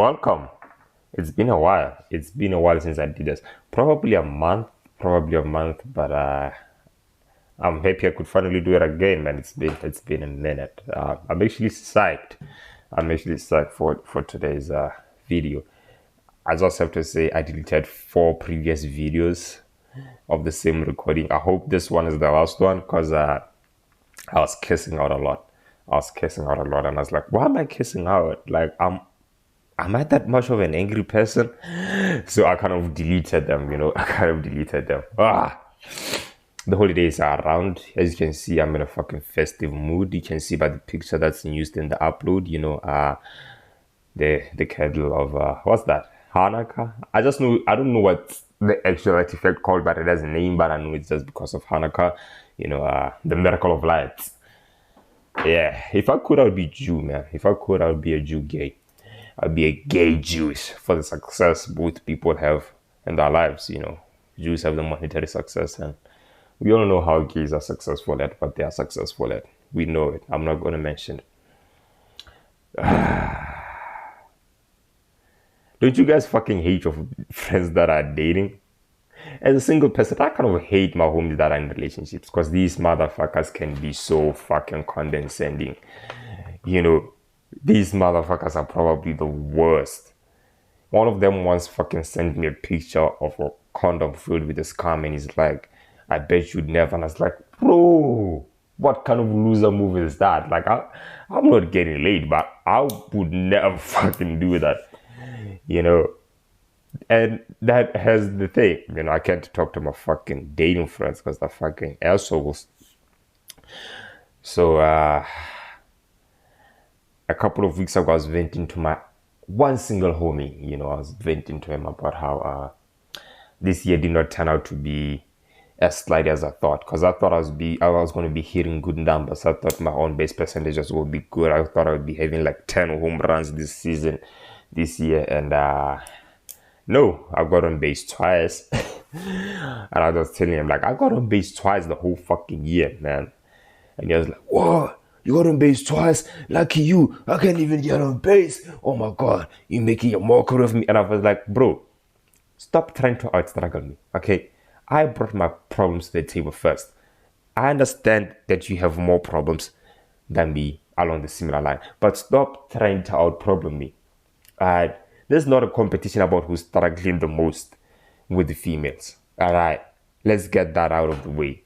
Welcome. It's been a while. It's been a while since I did this. Probably a month, but I'm happy I could finally do it again, man. It's been a minute. I'm actually psyched. I'm actually psyched for today's video. I just have to say I deleted 4 previous videos of the same recording. I hope this one is the last one because I was cursing out a lot. I was cursing out a lot, and I was like, "Why am I cursing out? Like, am I that much of an angry person?" So I kind of deleted them. I kind of deleted them. The holidays are around. As you can see, I'm in a fucking festive mood. You can see by the picture that's used in the upload. The candle of what's that? Hanukkah. I don't know what the actual artifact called, but it has a name. But I know it's just because of Hanukkah. The miracle of light. Yeah, if I could, I would be Jew, man. If I could, I would be a Jew gay. I'd be a gay Jewish for the success both people have in their lives. Jews have the monetary success, and we all know how gays are successful at what they are successful at. We know it. I'm not going to mention it. Don't you guys fucking hate your friends that are dating? As a single person, I kind of hate my homies that are in relationships because these motherfuckers can be so fucking condescending. You know, these motherfuckers are probably the worst. One of them once fucking sent me a picture of a condom filled with a scum, and he's like, "I bet you'd never." And I was like, "Bro, what kind of loser move is that?" Like, I'm not getting laid, but I would never fucking do that. You know, and that has the thing. I can't talk to my fucking dating friends because they're fucking assholes. So, a couple of weeks ago, I was venting to my one single homie. I was venting to him about how this year did not turn out to be as slight as I thought. Because I thought I was going to be hitting good numbers. I thought my on base percentages would be good. I thought I would be having like 10 home runs this year, and no, I got on base twice. And I was telling him, like, I got on base twice the whole fucking year, man. And he was like, "What? You got on base twice? Lucky you. I can't even get on base. Oh my God, you're making a mockery of me." And I was like, "Bro, stop trying to out-struggle me, okay? I brought my problems to the table first. I understand that you have more problems than me along the similar line, but stop trying to out-problem me. Alright, there's not a competition about who's struggling the most with the females. Alright, let's get that out of the way.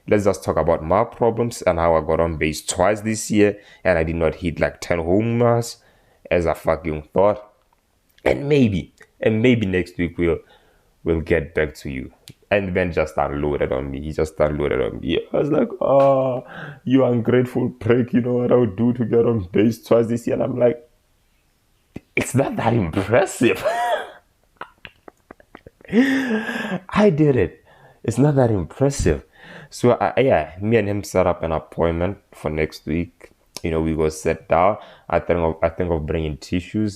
Let's just talk about my problems and how I got on base twice this year and I did not hit like 10 home runs as I fucking thought. And maybe next week we'll get back to you." And Ben just unloaded on me. He just unloaded on me. I was like, "Oh, you ungrateful prick. You know what I would do to get on base twice this year?" And I'm like, "It's not that impressive." I did it. It's not that impressive. So yeah, me and him set up an appointment for next week. We go sit down. I think of bringing tissues.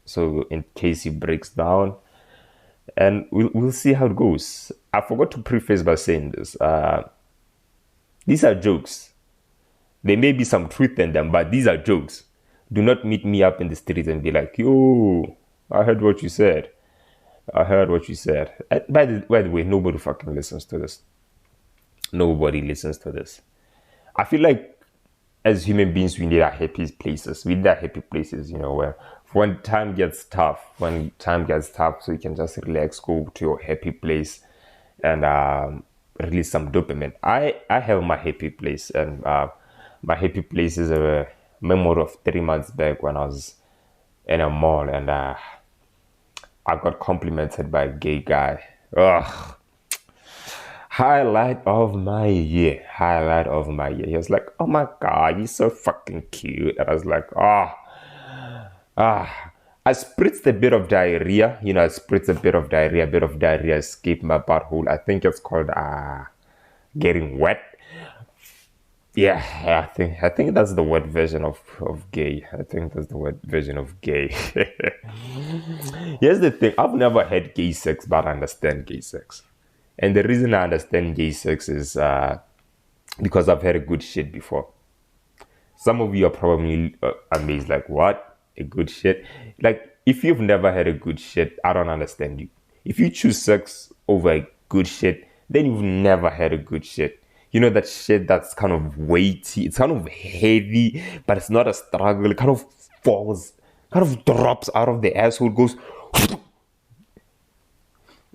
So in case he breaks down, and we'll see how it goes. I forgot to preface by saying this. These are jokes. There may be some truth in them, but these are jokes. Do not meet me up in the street and be like, "Yo, I heard what you said. I heard what you said." By the way, nobody fucking listens to this. Nobody listens to this. I feel like as human beings, we need our happy places. We need our happy places, where when time gets tough, so you can just relax, go to your happy place and release some dopamine. I have my happy place, and my happy place is a memory of 3 months back when I was in a mall and I got complimented by a gay guy. Ugh. Highlight of my year. Highlight of my year. He was like, "Oh my God, you're so fucking cute." And I was like, I spritzed a bit of diarrhea. A bit of diarrhea escaped my butthole. I think it's called getting wet. Yeah, I think that's the word version of gay. I think that's the word version of gay. Here's the thing. I've never had gay sex, but I understand gay sex. And the reason I understand gay sex is because I've had a good shit before. Some of you are probably amazed, like, "What? a good shit. Like, if you've never had a good shit, I don't understand you. If you choose sex over a good shit, then you've never had a good shit. You know, that shit that's kind of weighty, it's kind of heavy, but it's not a struggle. It kind of falls, kind of drops out of the asshole, goes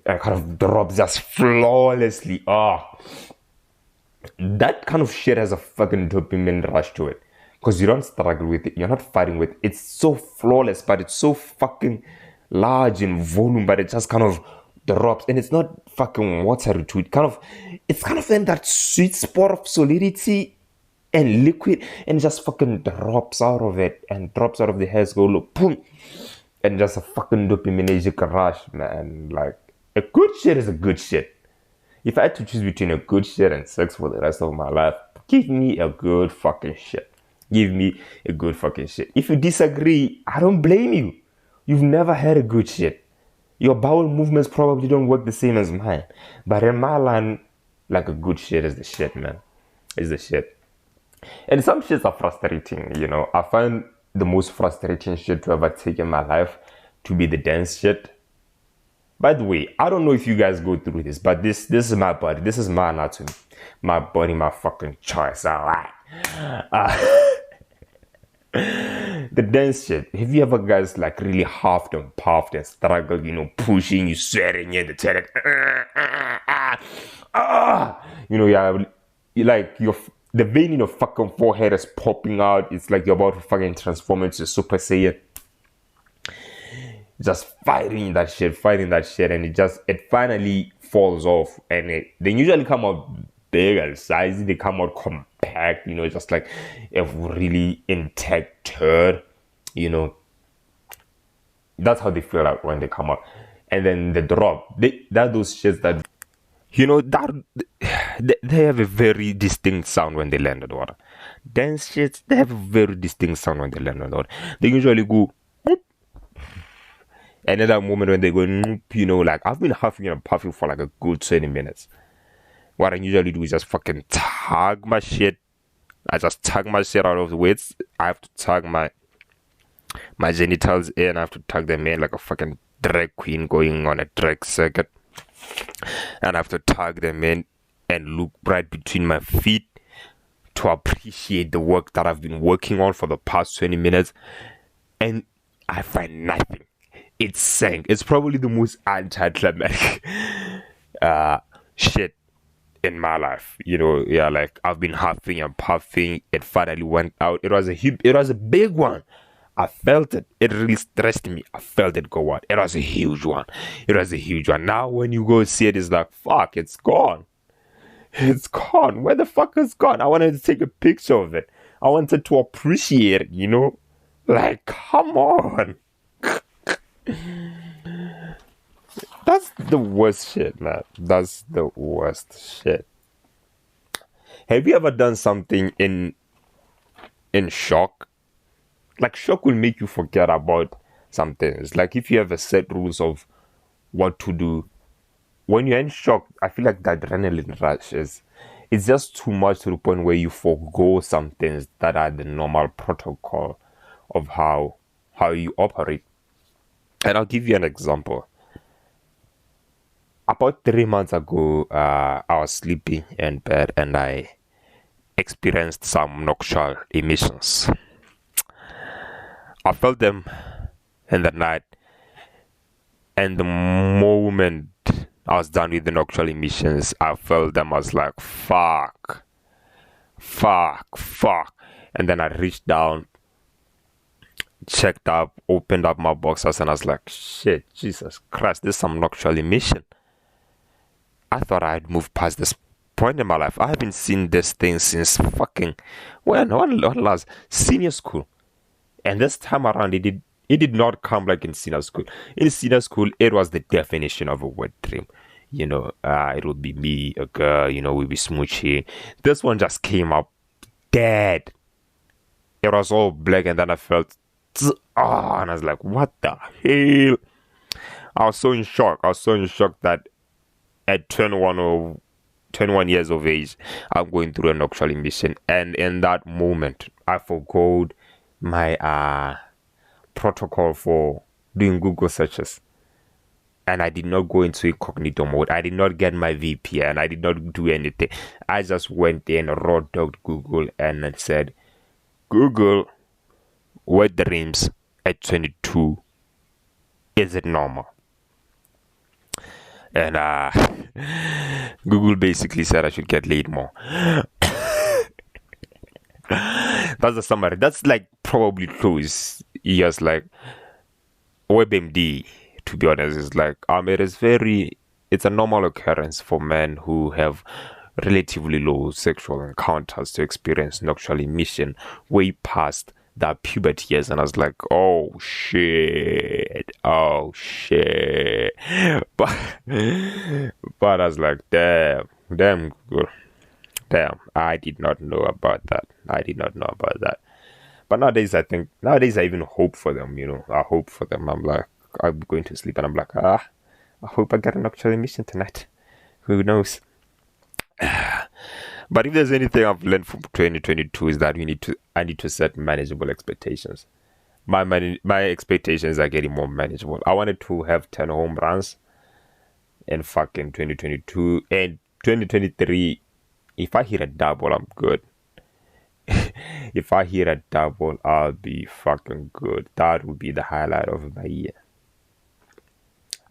and kind of drops just flawlessly. That kind of shit has a fucking dopamine rush to it. Because you don't struggle with it, you're not fighting with it. It's so flawless, but it's so fucking large in volume, but it just kind of drops. And it's not fucking watery to it. It's kind of in that sweet spot of solidity and liquid, and just fucking drops out of it and drops out of the hair, go look, boom, and just a fucking dopaminergic rush, man. Like, a good shit is a good shit. If I had to choose between a good shit and sex for the rest of my life, give me a good fucking shit. Give me a good fucking shit. If you disagree, I don't blame you. You've never had a good shit. Your bowel movements probably don't work the same as mine. But in my line, like, a good shit is the shit, man. Is the shit. And some shits are frustrating, you know. I find the most frustrating shit to ever take in my life to be the dance shit. By the way, I don't know if you guys go through this, but this is my body. This is my anatomy. My body, my fucking choice. Alright. The dance shit. Have you ever guys like really huffed and puffed and struggled, you know, pushing, you sweating in the toilet? You know, yeah, you like the vein in your fucking forehead is popping out. It's like you're about to fucking transform into Super Saiyan. Just fighting that shit, and it finally falls off, and they usually come out big and sizey. They come out compact, you know, just like a really intact turd, you know. That's how they feel like when they come out. And then the drop, those shits that, you know, that they have a very distinct sound when they land on the water. Dance shits, they have a very distinct sound when they land on the water. They usually go, and at that moment when they go, you know, like, I've been huffing and puffing for like a good 20 minutes. What I usually do is just fucking tug my shit. I just tug my shit out of the way. I have to tug my genitals in. I have to tug them in like a fucking drag queen going on a drag circuit. And I have to tug them in and look right between my feet to appreciate the work that I've been working on for the past 20 minutes. And I find nothing. It sank. It's probably the most anticlimactic shit in my life. You know, yeah, like, I've been huffing and puffing. It finally went out. It was a big one. I felt it. It really stressed me. I felt it go out. It was a huge one. Now when you go see it, it's like, fuck, it's gone. It's gone. Where the fuck is gone? I wanted to take a picture of it. I wanted to appreciate it, you know? Like, come on. That's the worst shit, man. That's the worst shit. Have you ever done something in shock? Like, shock will make you forget about some things. Like, if you have a set rules of what to do when you're in shock, I feel like the adrenaline rush it's just too much to the point where you forego some things that are the normal protocol of how you operate. And I'll give you an example. About 3 months ago, I was sleeping in bed and I experienced some nocturnal emissions. I felt them in the night, and the moment I was done with the nocturnal emissions, I felt them. I was like, fuck. And then I reached down, checked up, opened up my boxers, and I was like, shit, Jesus Christ, this is some nocturnal emission. I thought I had moved past this point in my life. I haven't seen this thing since fucking what last senior school. And this time around, it did not come like in senior school. In senior school, it was the definition of a wet dream. You know, it would be me, a girl, you know, we'd be smooching. This one just came up dead. It was all black, and then I felt, and I was like, what the hell? I was so in shock that at 21 years of age, I'm going through a nocturnal emission, and in that moment, I forgot my protocol for doing Google searches. And I did not go into incognito mode. I did not get my VPN. I did not do anything. I just went in, raw dogged Google, and then said, Google, wet dreams at 22, is it normal? And Google basically said I should get laid more. That's the summary. That's like probably close. Yes, like WebMD, to be honest, is like it's a normal occurrence for men who have relatively low sexual encounters to experience nocturnal emission way past that puberty years. And I was like, oh shit, but but I was like, damn good, damn, I did not know about that. But nowadays I even hope for them, I hope for them. I'm like, I'm going to sleep and I'm like, I hope I get an nocturnal emission tonight. Who knows? But if there's anything I've learned from 2022 is that I need to set manageable expectations. My expectations are getting more manageable. I wanted to have 10 home runs in fucking 2022 and 2023. If I hit a double, I'm good. If I hit a double, I'll be fucking good. That would be the highlight of my year.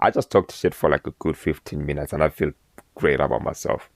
I just talked shit for like a good 15 minutes and I feel great about myself.